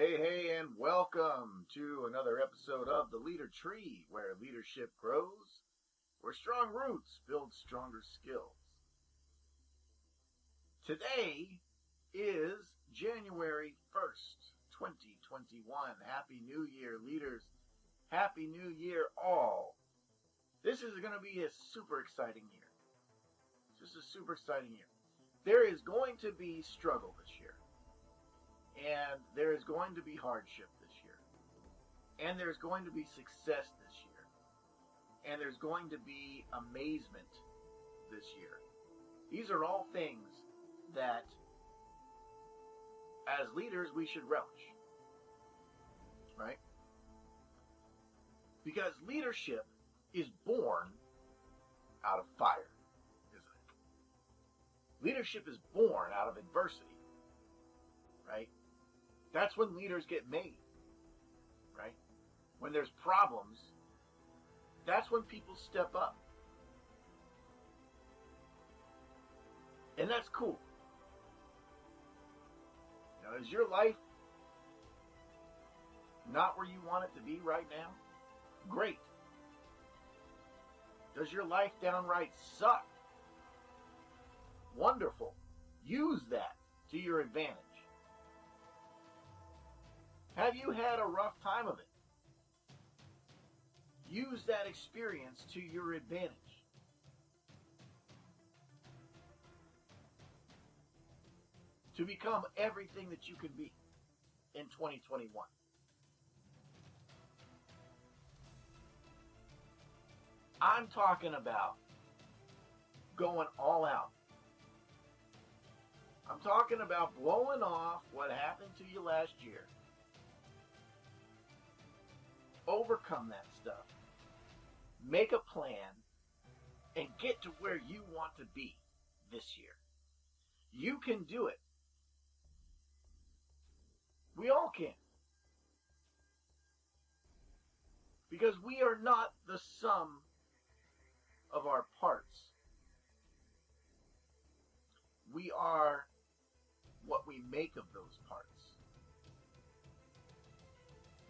Hey, and welcome to another episode of The Leader Tree, where leadership grows, where strong roots build stronger skills. Today is January 1st, 2021. Happy New Year, leaders. Happy New Year, all. This is going to be a super exciting year. Just a super exciting year. There is going to be struggle this year. And there is going to be hardship this year. And there's going to be success this year. And there's going to be amazement this year. These are all things that, as leaders, we should relish. Right? Because leadership is born out of fire, isn't it? Leadership is born out of adversity. Right? That's when leaders get made, right? When there's problems, that's when people step up. And that's cool. Now, is your life not where you want it to be right now? Great. Does your life downright suck? Wonderful. Use that to your advantage. Have you had a rough time of it? Use that experience to your advantage. To become everything that you can be in 2021. I'm talking about going all out. I'm talking about blowing off what happened to you last year. Overcome that stuff, make a plan, and get to where you want to be this year. You can do it. We all can. Because we are not the sum of our parts. We are what we make of those parts.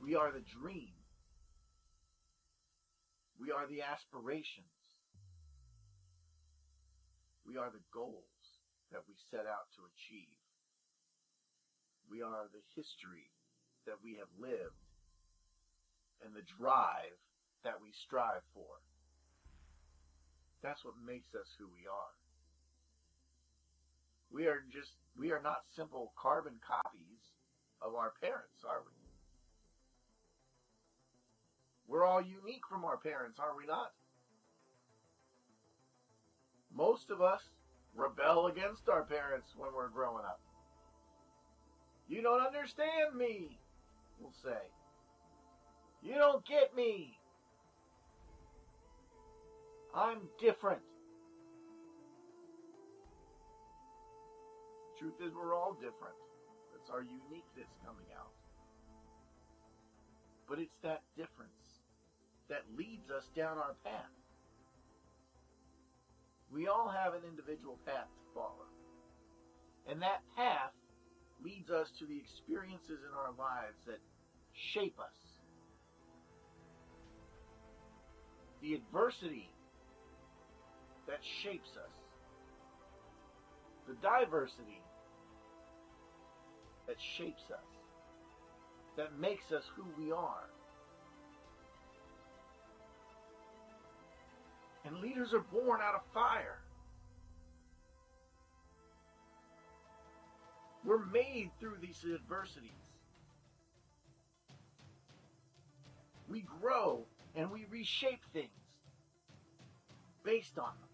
We are the dream. We are the aspirations. We are the goals that we set out to achieve. We are the history that we have lived and the drive that we strive for. That's what makes us who we are. We are not simple carbon copies of our parents, are we? We're all unique from our parents, are we not? Most of us rebel against our parents when we're growing up. You don't understand me, we'll say. You don't get me. I'm different. The truth is, we're all different. It's our uniqueness coming out. But it's that difference that leads us down our path. We all have an individual path to follow. And that path leads us to the experiences in our lives that shape us. The adversity that shapes us. The diversity that shapes us. That makes us who we are. And leaders are born out of fire. We're made through these adversities. We grow and we reshape things based on them.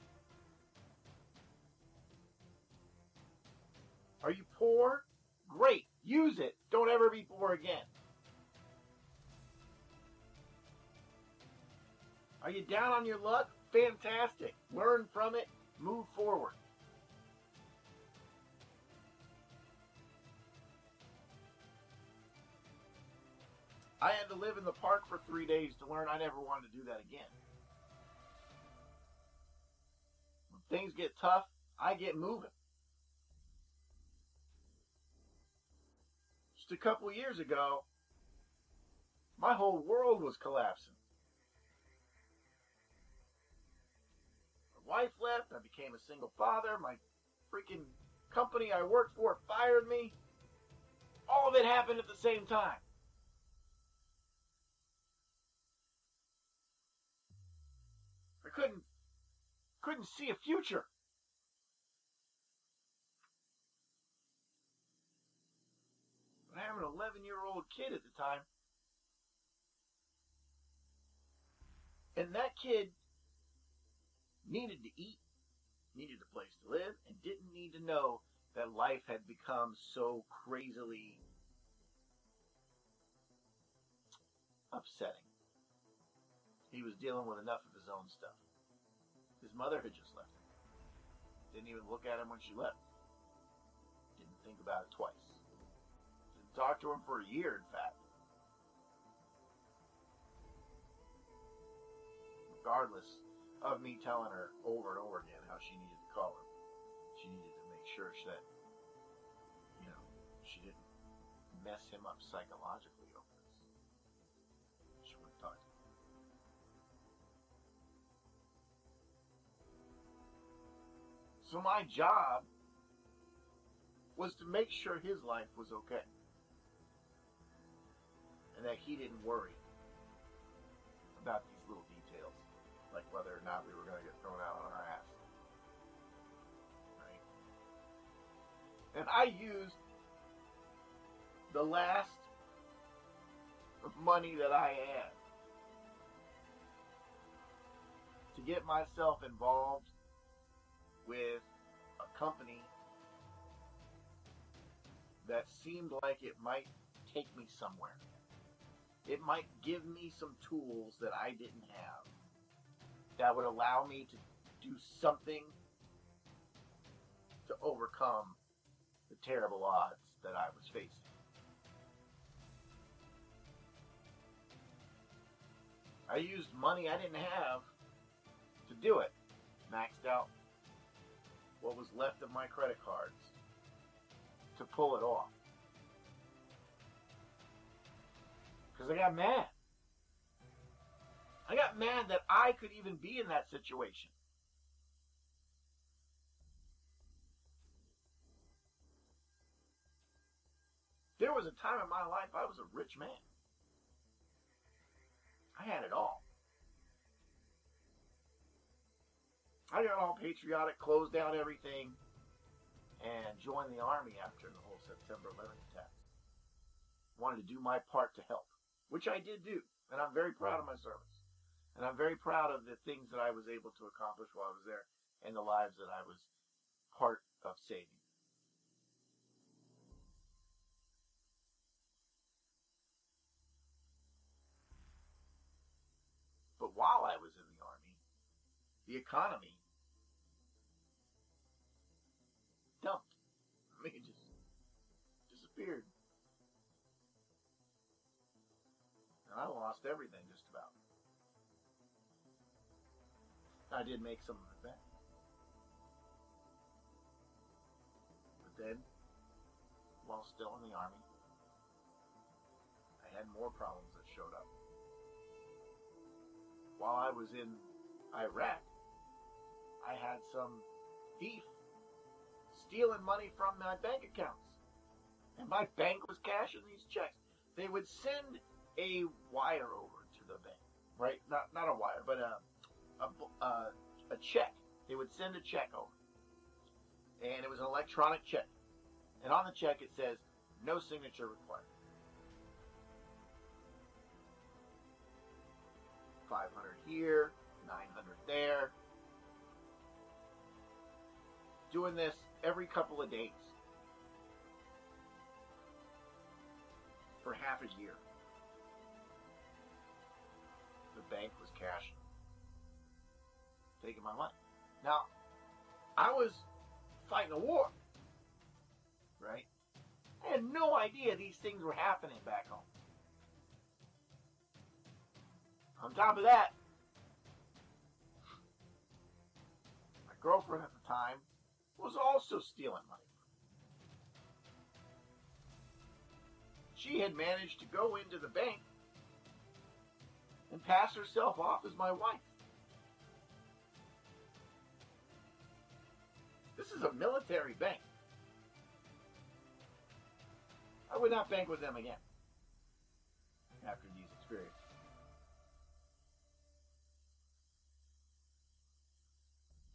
Are you poor? Great. Use it. Don't ever be poor again. Are you down on your luck? Fantastic. Learn from it. Move forward. I had to live in the park for 3 days to learn I never wanted to do that again. When things get tough, I get moving. Just a couple years ago, my whole world was collapsing. My wife left. I became a single father. My freaking company I worked for fired me. All of it happened at the same time. I couldn't see a future. But I have an 11-year-old kid at the time. And that kid needed to eat, needed a place to live, and didn't need to know that life had become so crazily upsetting. He was dealing with enough of his own stuff. His mother had just left him. Didn't even look at him when she left. Didn't think about it twice. Didn't talk to him for a year, in fact. Regardless of me telling her over and over again how she needed to call him. She needed to make sure that, she didn't mess him up psychologically over this. She wouldn't talk to him. So my job was to make sure his life was okay. And that he didn't worry about these little details, like whether or not we were going to get thrown out on our ass. Right? And I used the last money that I had to get myself involved with a company that seemed like it might take me somewhere. It might give me some tools that I didn't have that would allow me to do something to overcome the terrible odds that I was facing. I used money I didn't have to do it. Maxed out what was left of my credit cards to pull it off. Because I got mad. I got mad that I could even be in that situation. There was a time in my life I was a rich man. I had it all. I got all patriotic, closed down everything, and joined the Army after the whole September 11th attacks. Wanted to do my part to help, which I did do, and I'm very proud of my service. And I'm very proud of the things that I was able to accomplish while I was there, and the lives that I was part of saving. But while I was in the Army, the economy dumped. I mean, it just disappeared. And I lost everything just about. I did make some of it back. But then, while still in the Army, I had more problems that showed up. While I was in Iraq, I had some thief stealing money from my bank accounts. And my bank was cashing these checks. They would send a wire over to the bank, right? Not a wire, but a check. They would send a check over. And it was an electronic check. And on the check it says, no signature required. 500 here, 900 there. Doing this every couple of days for half a year. The bank was cashing, taking my money. Now, I was fighting a war, right? I had no idea these things were happening back home. On top of that, my girlfriend at the time was also stealing money. She had managed to go into the bank and pass herself off as my wife. This is a military bank. I would not bank with them again after these experiences.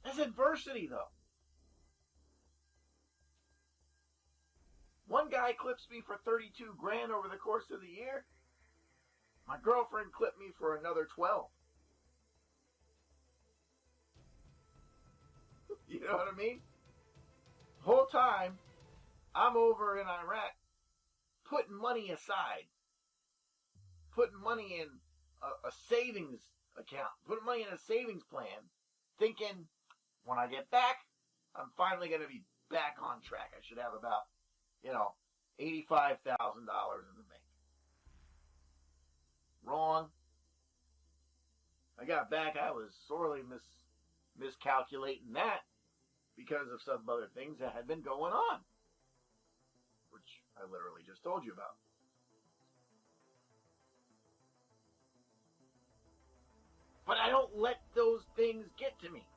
There's adversity, though. One guy clips me for 32 grand over the course of the year. My girlfriend clipped me for another 12. You know what I mean? The whole time, I'm over in Iraq putting money aside. Putting money in a savings account. Putting money in a savings plan. Thinking, when I get back, I'm finally going to be back on track. I should have about, $85,000 in the bank. Wrong. I got back, I was sorely miscalculating that because of some other things that had been going on, which I literally just told you about. But I don't let those things get to me.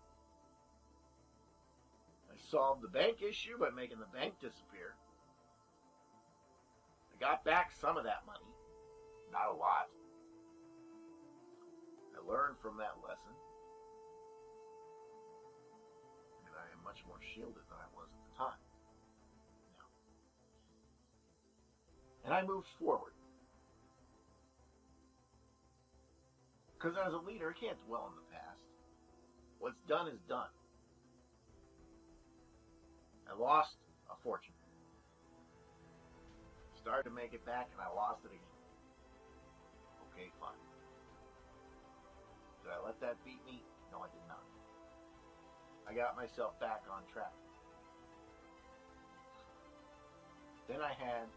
I solved the bank issue by making the bank disappear. I got back some of that money. Not a lot. I learned from that lesson. And I am much more shielded than I was at the time. Now. And I moved forward. Because as a leader, I can't dwell in the past. What's done is done. I lost a fortune. Started to make it back and I lost it again. Okay, fine. Did I let that beat me? No, I did not. I got myself back on track. Then I had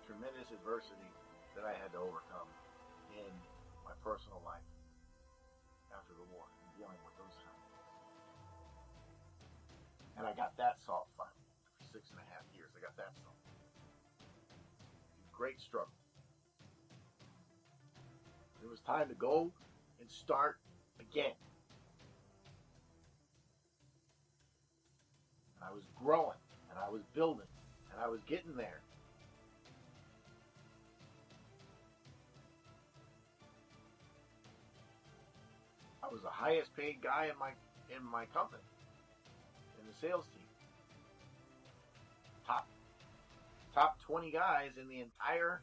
tremendous adversity that I had to overcome in my personal life after the war, dealing with those kind of things. And I got that solved finally. For 6.5 years, I got that solved. Great struggle. It was time to go and start again. And I was growing, and I was building, and I was getting there. I was the highest paid guy in my company, in the sales team. Top 20 guys in the entire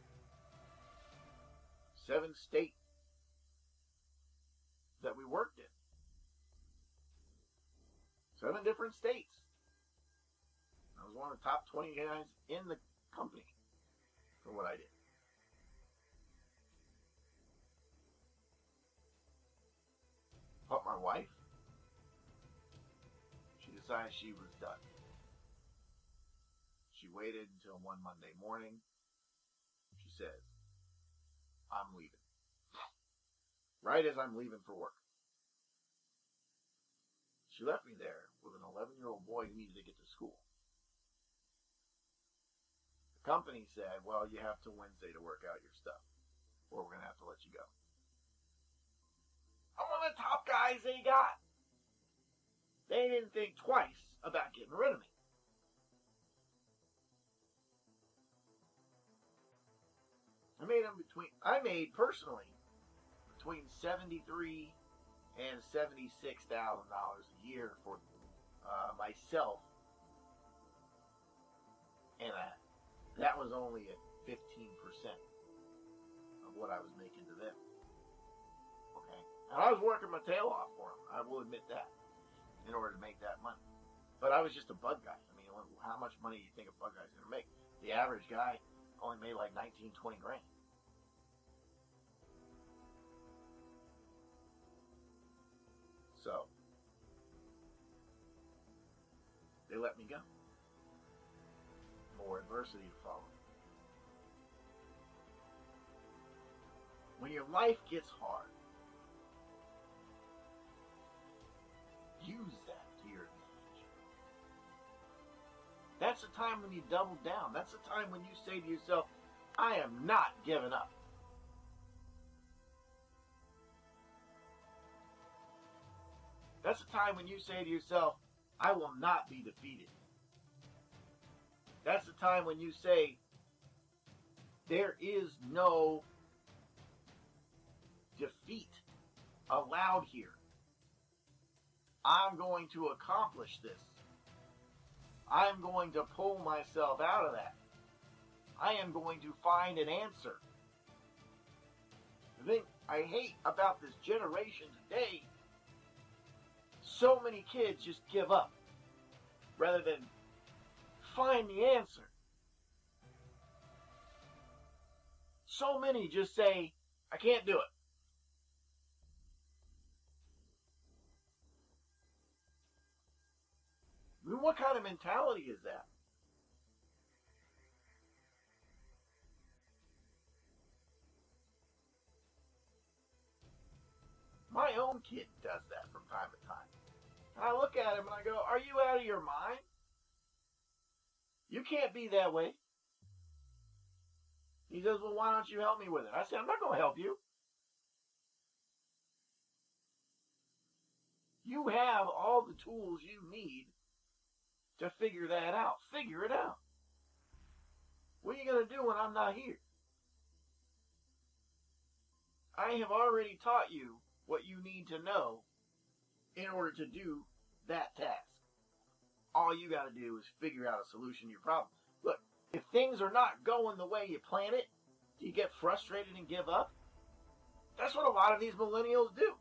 7-state that we worked in. 7 different states. I was one of the top 20 guys in the company for what I did. But my wife, she decided she was done. She waited until one Monday morning. She says, I'm leaving. Right as I'm leaving for work. She left me there with an 11-year-old boy who needed to get to school. The company said, well, you have till Wednesday to work out your stuff, or we're going to have to let you go. I'm one of the top guys they got. They didn't think twice about getting rid of me. I made personally between $73,000 and $76,000 a year for myself, and that was only at 15% of what I was making to them. Okay, and I was working my tail off for them. I will admit that, in order to make that money. But I was just a bug guy. I mean, how much money do you think a bug guy's going to make? The average guy only made like 19, 20 grand. So, they let me go. More adversity to follow. When your life gets hard, use that to your advantage. That's the time when you double down. That's the time when you say to yourself, I am not giving up. That's the time when you say to yourself, I will not be defeated. That's the time when you say, there is no defeat allowed here. I'm going to accomplish this. I'm going to pull myself out of that. I am going to find an answer. The thing I hate about this generation today, so many kids just give up rather than find the answer. So many just say, I can't do it. I mean, what kind of mentality is that? My own kid does that from time to time. And I look at him and I go, are you out of your mind? You can't be that way. He says, well, why don't you help me with it? I said, I'm not going to help you. You have all the tools you need to figure that out. Figure it out. What are you going to do when I'm not here? I have already taught you what you need to know in order to do that task. All you got to do is figure out a solution to your problem. Look, if things are not going the way you plan it, do you get frustrated and give up? That's what a lot of these millennials do.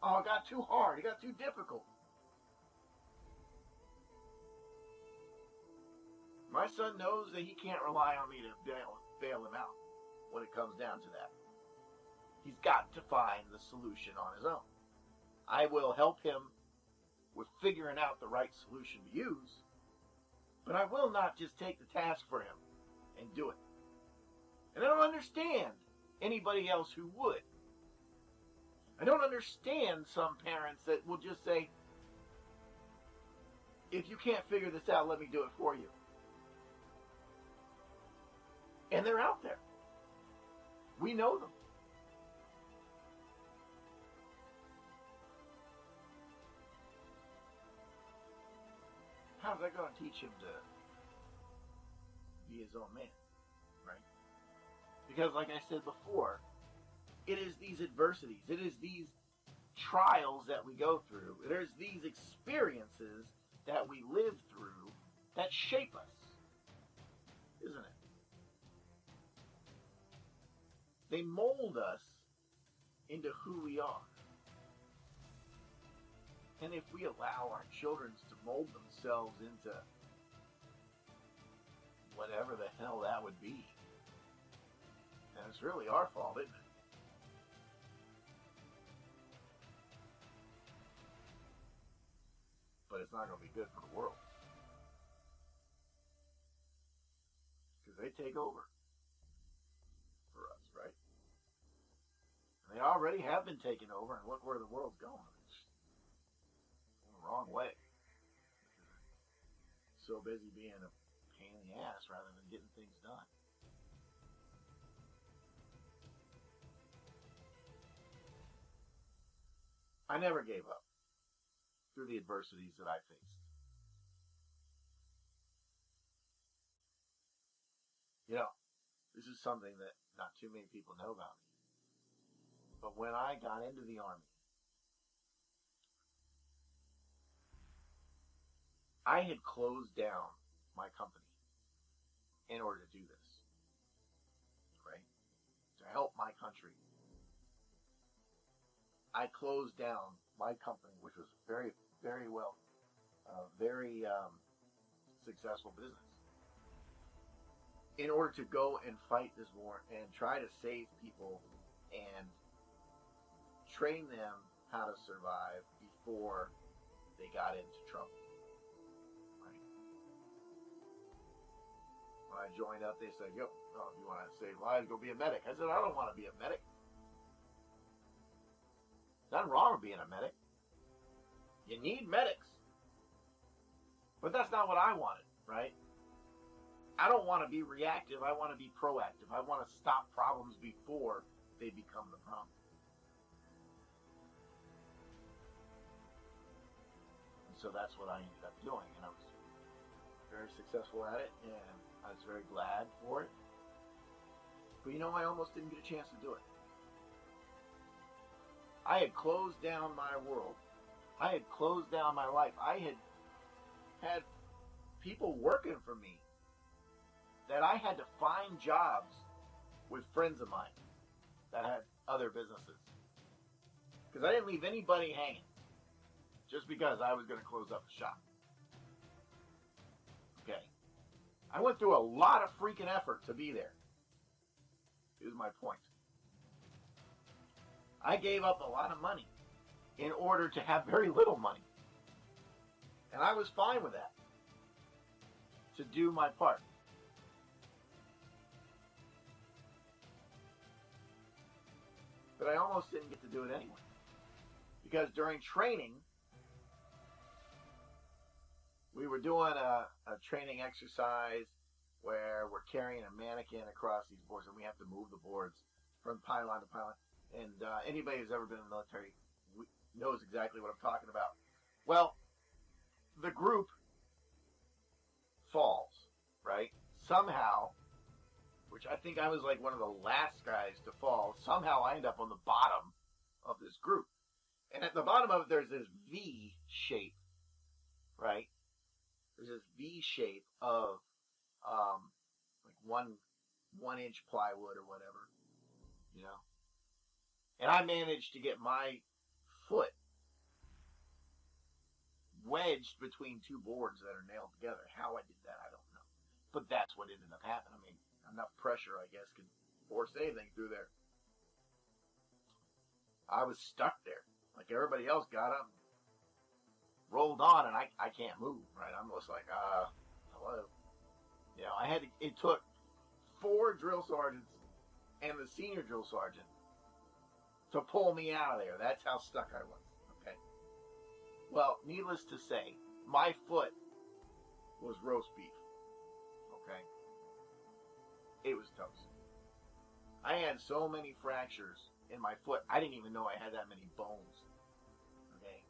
Oh, it got too hard. It got too difficult. My son knows that he can't rely on me to bail him out when it comes down to that. He's got to find the solution on his own. I will help him with figuring out the right solution to use, but I will not just take the task for him and do it. And I don't understand anybody else who would. I don't understand some parents that will just say, if you can't figure this out, let me do it for you. And they're out there. We know them. How's that going to teach him to be his own man, right? Because like I said before, it is these adversities, it is these trials that we go through, it is these experiences that we live through that shape us, isn't it? They mold us into who we are. And if we allow our children to mold themselves into whatever the hell that would be, then it's really our fault, isn't it? But it's not going to be good for the world. Because they take over for us, right? And they already have been taken over, and look where the world's going. It's going the wrong way. So busy being a pain in the ass rather than getting things done. I never gave up through the adversities that I faced. You know, this is something that not too many people know about me. But when I got into the Army, I had closed down my company in order to do this, right? To help my country. I closed down my company, which was very, very well, very successful business, in order to go and fight this war and try to save people and train them how to survive before they got into trouble. Right? When I joined up, they said, "Yo, if you want to save lives, go be a medic." I said, "I don't want to be a medic. Nothing wrong with being a medic. You need medics. But that's not what I wanted, right? I don't want to be reactive. I want to be proactive. I want to stop problems before they become the problem. And so that's what I ended up doing. And I was very successful at it. And I was very glad for it. But you know, I almost didn't get a chance to do it. I had closed down my world. I had closed down my life. I had people working for me that I had to find jobs with friends of mine that had other businesses. Because I didn't leave anybody hanging just because I was going to close up a shop. Okay. I went through a lot of freaking effort to be there. Is my point. I gave up a lot of money in order to have very little money. And I was fine with that. To do my part. But I almost didn't get to do it anyway. Because during training, we were doing a training exercise where we're carrying a mannequin across these boards, and we have to move the boards from pylon to pylon. And anybody who's ever been in the military knows exactly what I'm talking about. Well, the group falls, right? Somehow, which I think I was like one of the last guys to fall, somehow I end up on the bottom of this group. And at the bottom of it, there's this V shape, right? There's this V shape of like 1 inch plywood or whatever, you know. And I managed to get my foot wedged between two boards that are nailed together. How I did that, I don't know. But that's what ended up happening. I mean, enough pressure, I guess, could force anything through there. I was stuck there. Like everybody else got up, rolled on, and I can't move, right? I'm just like, hello. You know, it took 4 drill sergeants and the senior drill sergeant to pull me out of there. That's how stuck I was, okay? Well, needless to say, my foot was roast beef, okay? It was toast. I had so many fractures in my foot, I didn't even know I had that many bones, okay?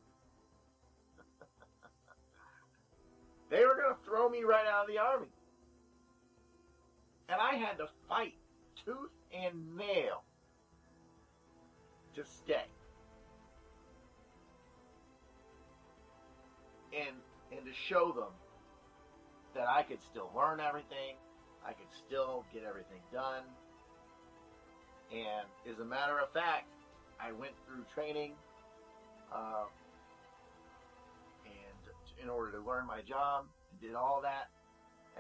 They were going to throw me right out of the Army. And I had to fight tooth and nail to stay. And to show them that I could still learn everything, I could still get everything done. And as a matter of fact, I went through training and in order to learn my job, did all that,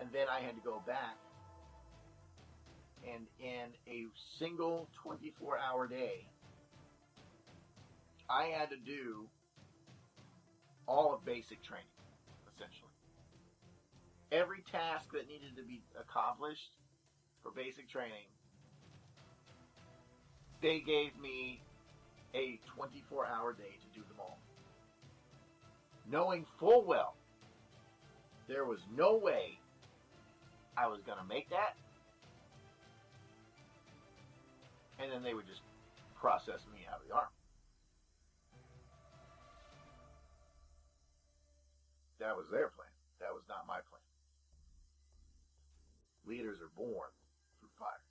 and then I had to go back. And in a single 24-hour day, I had to do all of basic training, essentially. Every task that needed to be accomplished for basic training, they gave me a 24-hour day to do them all. Knowing full well there was no way I was going to make that. And then they would just process me out of the Army. That was their plan. That was not my plan. Leaders are born through fire.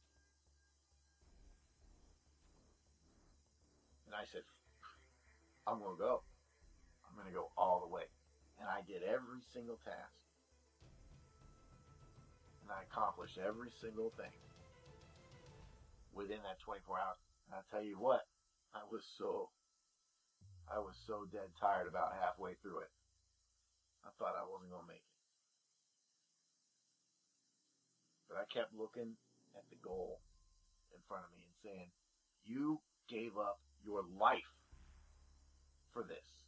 And I said, I'm going to go. I'm going to go all the way. And I did every single task. And I accomplished every single thing within that 24 hours. And I'll tell you what, I was so dead tired about halfway through it. I thought I wasn't going to make it. But I kept looking at the goal in front of me and saying, you gave up your life for this.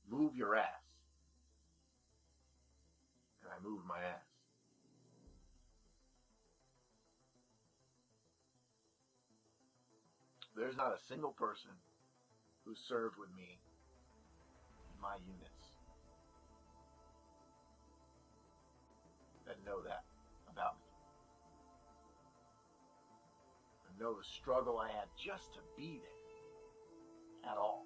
Move your ass. And I moved my ass. There's not a single person who served with me in my units to know that about me. And know the struggle I had just to be there at all.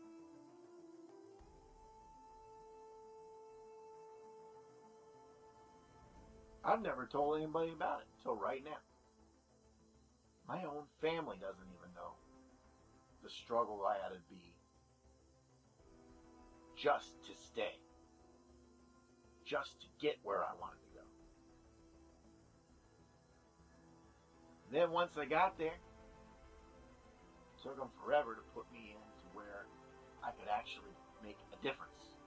I've never told anybody about it until right now. My own family doesn't even know the struggle I had to be just to stay, just to get where I wanted to go. And then once I got there, it took them forever to put me into where I could actually make a difference.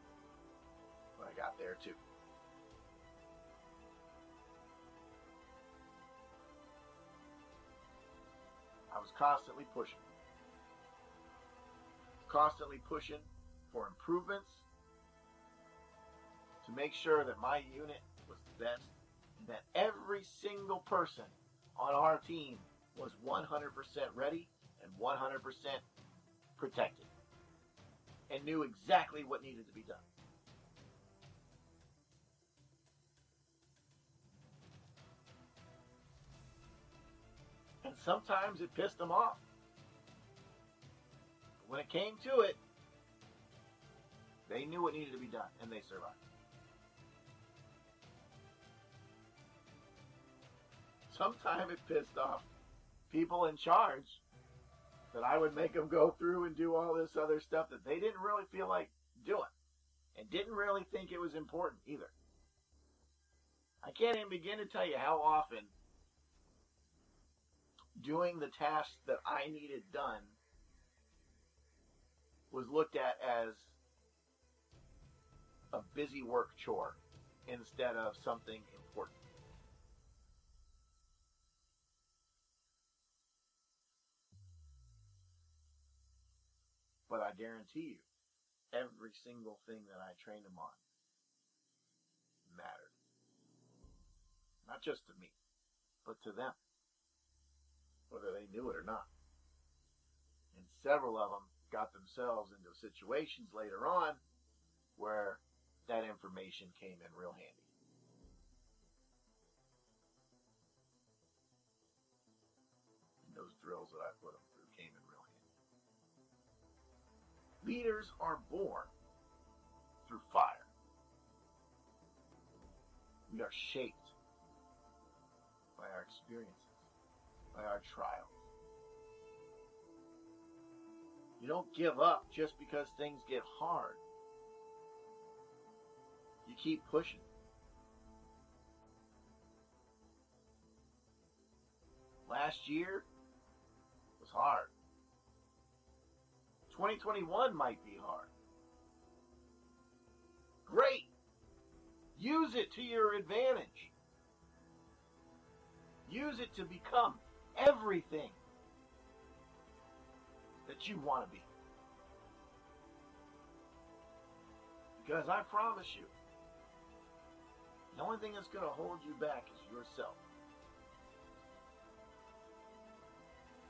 But I got there too. I was constantly pushing for improvements to make sure that my unit was the best and that every single person on our team was 100% ready and 100% protected and knew exactly what needed to be done. And sometimes it pissed them off. But when it came to it, they knew what needed to be done, and they survived. Sometimes it pissed off people in charge that I would make them go through and do all this other stuff that they didn't really feel like doing and didn't really think it was important either. I can't even begin to tell you how often doing the tasks that I needed done was looked at as a busy work chore instead of something important. But I guarantee you, every single thing that I trained them on mattered. Not just to me, but to them, whether they knew it or not. And several of them got themselves into situations later on where that information came in real handy. And those drills that I put them through came in real handy. Leaders are born through fire. We are shaped by our experiences, by our trials. You don't give up just because things get hard. You keep pushing. Last year was hard. 2021 might be hard. Great. Use it to your advantage. Use it to become everything that you want to be. Because I promise you, the only thing that's going to hold you back is yourself.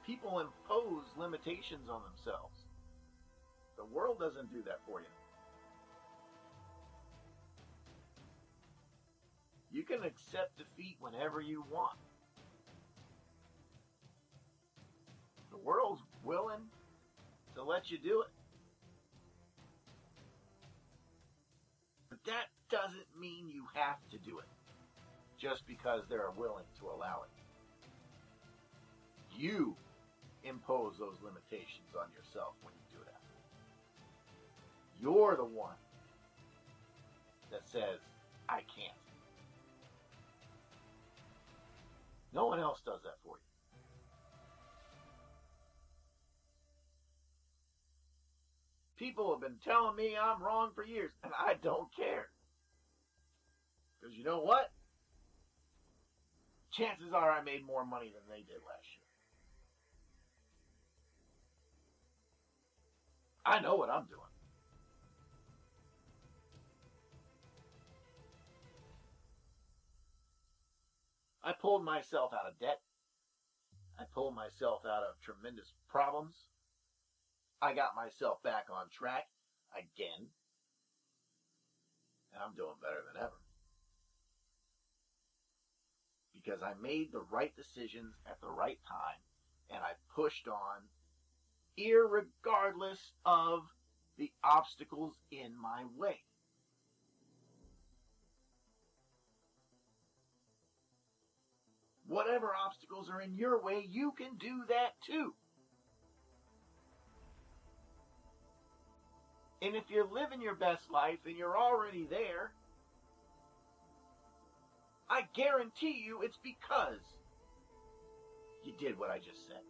People impose limitations on themselves. The world doesn't do that for you. You can accept defeat whenever you want. The world's willing to let you do it. But that doesn't mean you have to do it just because they're willing to allow it. You impose those limitations on yourself when you do that. You're the one that says, I can't. No one else does that for you. People have been telling me I'm wrong for years, and I don't care. Because you know what? Chances are I made more money than they did last year. I know what I'm doing. I pulled myself out of debt. I pulled myself out of tremendous problems. I got myself back on track again. And I'm doing better than ever. because I made the right decisions at the right time and I pushed on, irregardless of the obstacles in my way. Whatever obstacles are in your way, you can do that too. And if you're living your best life and you're already there, I guarantee you it's because you did what I just said.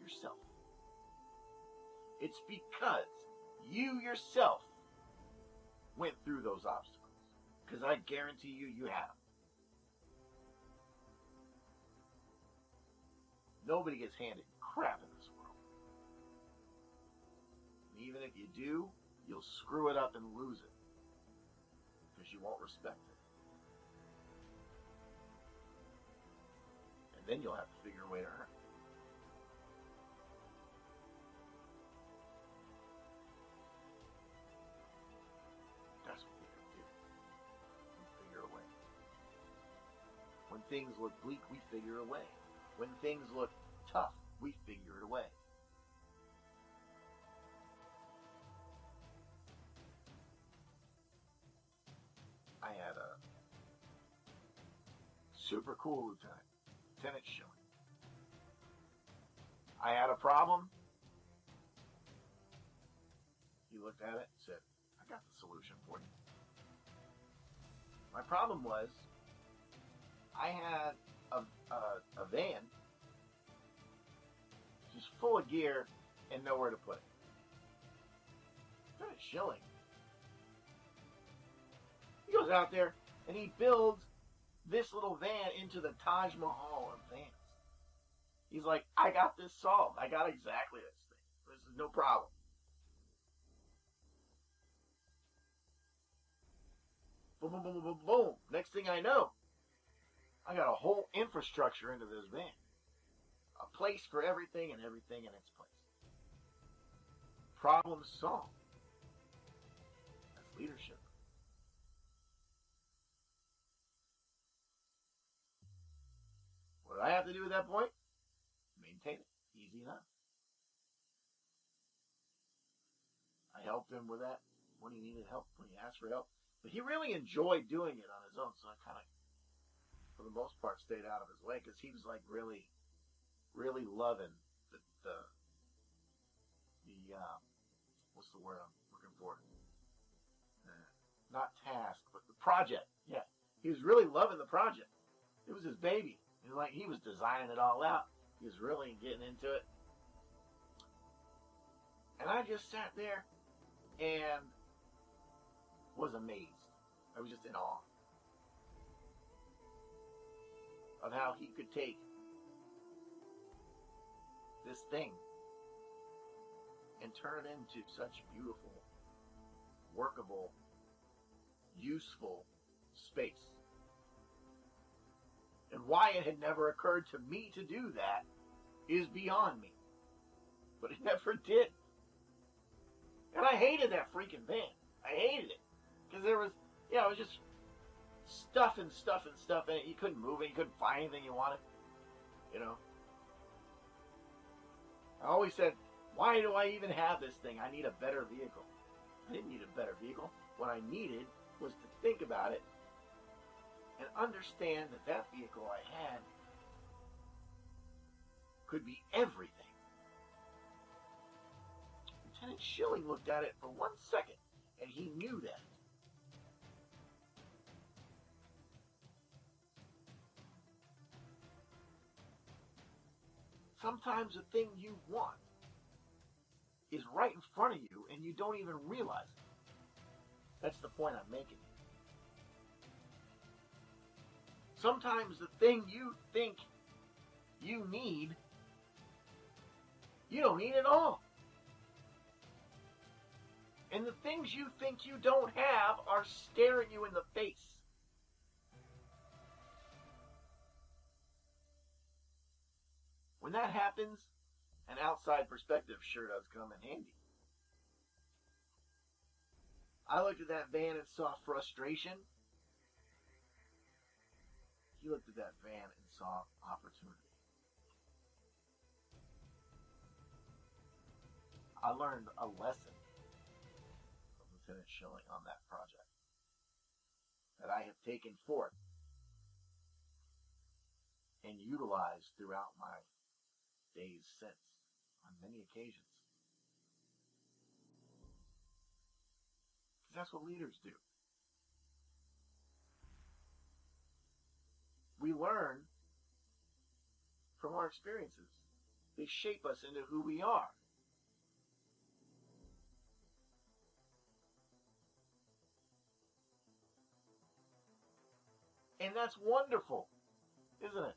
Yourself. It's because you yourself went through those obstacles. Because I guarantee you, you have. Nobody gets handed crap in this world. And even if you do, you'll screw it up and lose it. Because you won't respect it. And then you'll have to figure a way to earn it. That's what we do. We figure a way. When things look bleak, we figure a way. When things look tough, we figure it away. I had a super cool Lieutenant Schilling. I had a problem. He looked at it and said, I got the solution for you. My problem was, I had a van just full of gear and nowhere to put it. Lieutenant Schilling, he goes out there and he builds this little van into the Taj Mahal of vans. He's like, I got this solved. I got exactly this thing. This is no problem. Boom, boom, boom, boom, boom, boom. Next thing I know, I got a whole infrastructure into this van. A place for everything and everything in its place. Problem solved. That's leadership. What did I have to do at that point? Maintain it. Easy enough. I helped him with that when he needed help, when he asked for help. But he really enjoyed doing it on his own, so I kind of, for the most part, stayed out of his way because he was like really loving the what's the word I'm looking for? Not task, but the project. Yeah, he was really loving the project. It was his baby. He was designing it all out. He was really getting into it. And I just sat there and was amazed. I was just in awe of how he could take this thing and turn it into such beautiful, workable, useful space. And why it had never occurred to me to do that is beyond me. But it never did. And I hated that freaking van. I hated it. Because there was, it was just stuff and stuff and stuff in it. You couldn't move it. You couldn't find anything you wanted. I always said, why do I even have this thing? I need a better vehicle. I didn't need a better vehicle. What I needed was to think about it and understand that vehicle I had could be everything. Lieutenant Schilling looked at it for 1 second, and he knew that. Sometimes the thing you want is right in front of you, and you don't even realize it. That's the point I'm making. Sometimes the thing you think you need, you don't need at all. And the things you think you don't have are staring you in the face. When that happens, an outside perspective sure does come in handy. I looked at that van and saw frustration. He looked at that van and saw opportunity. I learned a lesson from Lieutenant Schilling on that project that I have taken forth and utilized throughout my days since on many occasions. Because that's what leaders do. We learn from our experiences. They shape us into who we are. And that's wonderful, isn't it?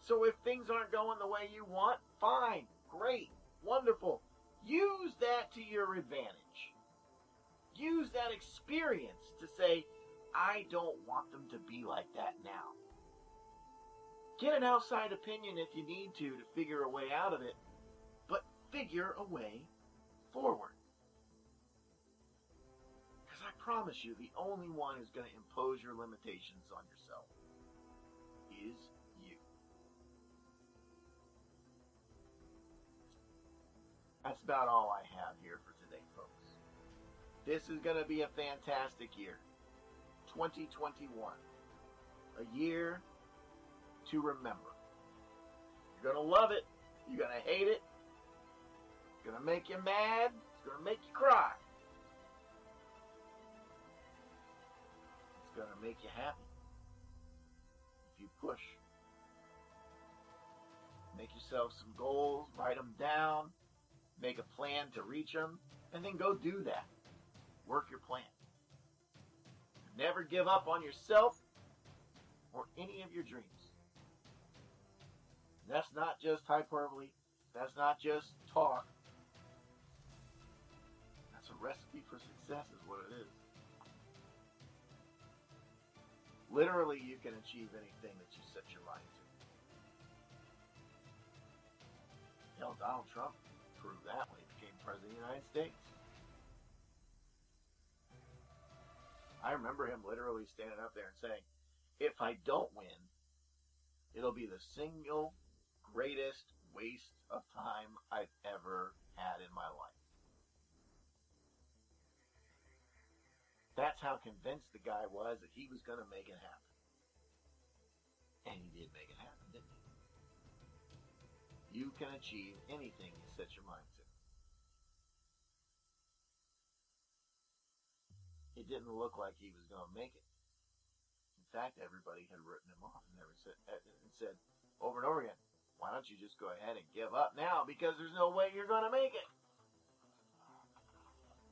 So if things aren't going the way you want, fine, great, wonderful. Use that to your advantage. Use that experience to say, I don't want them to be like that now. Get an outside opinion if you need to figure a way out of it, but figure a way forward. Because I promise you, the only one who's going to impose your limitations on yourself is you. That's about all I have here for today, folks. This is going to be a fantastic year. 2021. A year to remember. You're going to love it. You're going to hate it. It's going to make you mad. It's going to make you cry. It's going to make you happy. If you push. Make yourself some goals. Write them down. Make a plan to reach them. And then go do that. Work your plan. Never give up on yourself or any of your dreams. That's not just hyperbole. That's not just talk. That's a recipe for success is what it is. Literally, you can achieve anything that you set your mind to. Hell, Donald Trump proved that when he became president of the United States. I remember him literally standing up there and saying, if I don't win, it'll be the single greatest waste of time I've ever had in my life. That's how convinced the guy was that he was going to make it happen. And he did make it happen, didn't he? You can achieve anything you set your mind to. It didn't look like he was going to make it. In fact, everybody had written him off and said over and over again, why don't you just go ahead and give up now because there's no way you're going to make it.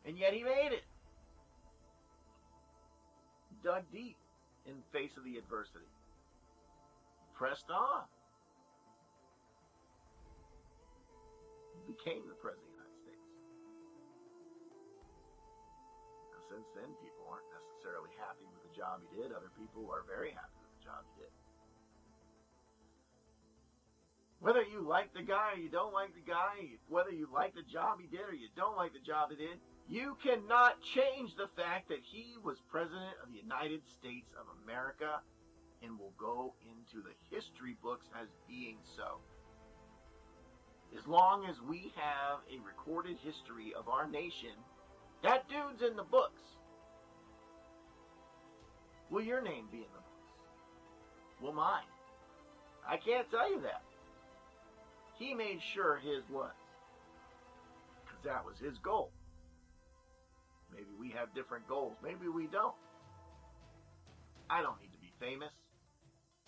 And yet he made it. He dug deep in the face of the adversity. Pressed on. He became the president of the United States. Now, since then, people aren't necessarily happy with the job he did. Other people are very happy with the job he did. Whether you like the guy or you don't like the guy, whether you like the job he did or you don't like the job he did, you cannot change the fact that he was president of the United States of America and will go into the history books as being so. As long as we have a recorded history of our nation, that dude's in the books. Will your name be in the books? Will mine? I can't tell you that. He made sure his was. Because that was his goal. Maybe we have different goals. Maybe we don't. I don't need to be famous.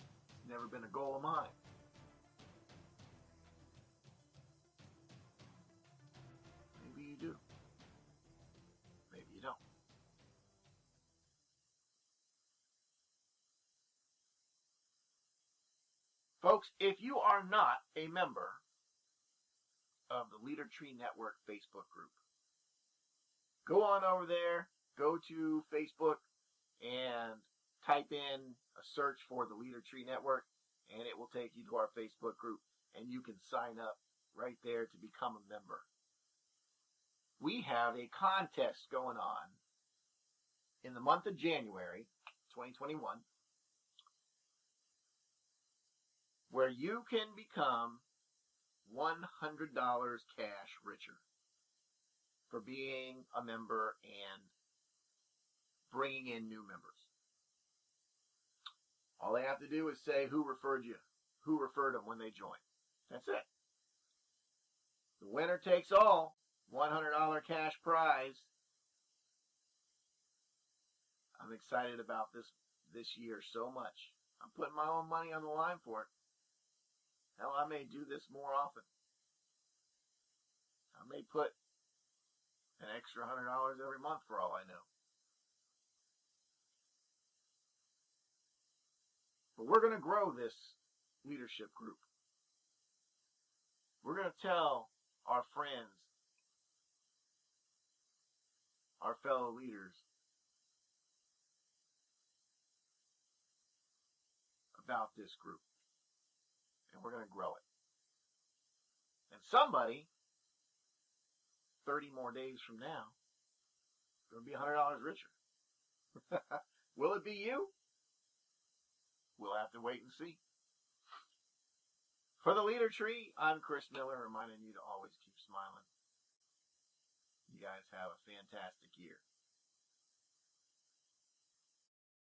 It's never been a goal of mine. Maybe you do. Maybe you don't. Folks, if you are not a member of the Leader Tree Network Facebook group, go on over there, go to Facebook, and type in a search for the Leader Tree Network, and it will take you to our Facebook group, and you can sign up right there to become a member. We have a contest going on in the month of January 2021. where you can become $100 cash richer for being a member and bringing in new members. All they have to do is say who referred you, who referred them when they join. That's it. The winner takes all, $100 cash prize. I'm excited about this year so much. I'm putting my own money on the line for it. Hell, I may do this more often. I may put an extra $100 every month for all I know. But we're going to grow this leadership group. We're going to tell our friends, our fellow leaders, about this group. And we're going to grow it. And somebody, 30 more days from now, is going to be $100 richer. Will it be you? We'll have to wait and see. For the Leader Tree, I'm Chris Miller, reminding you to always keep smiling. You guys have a fantastic year.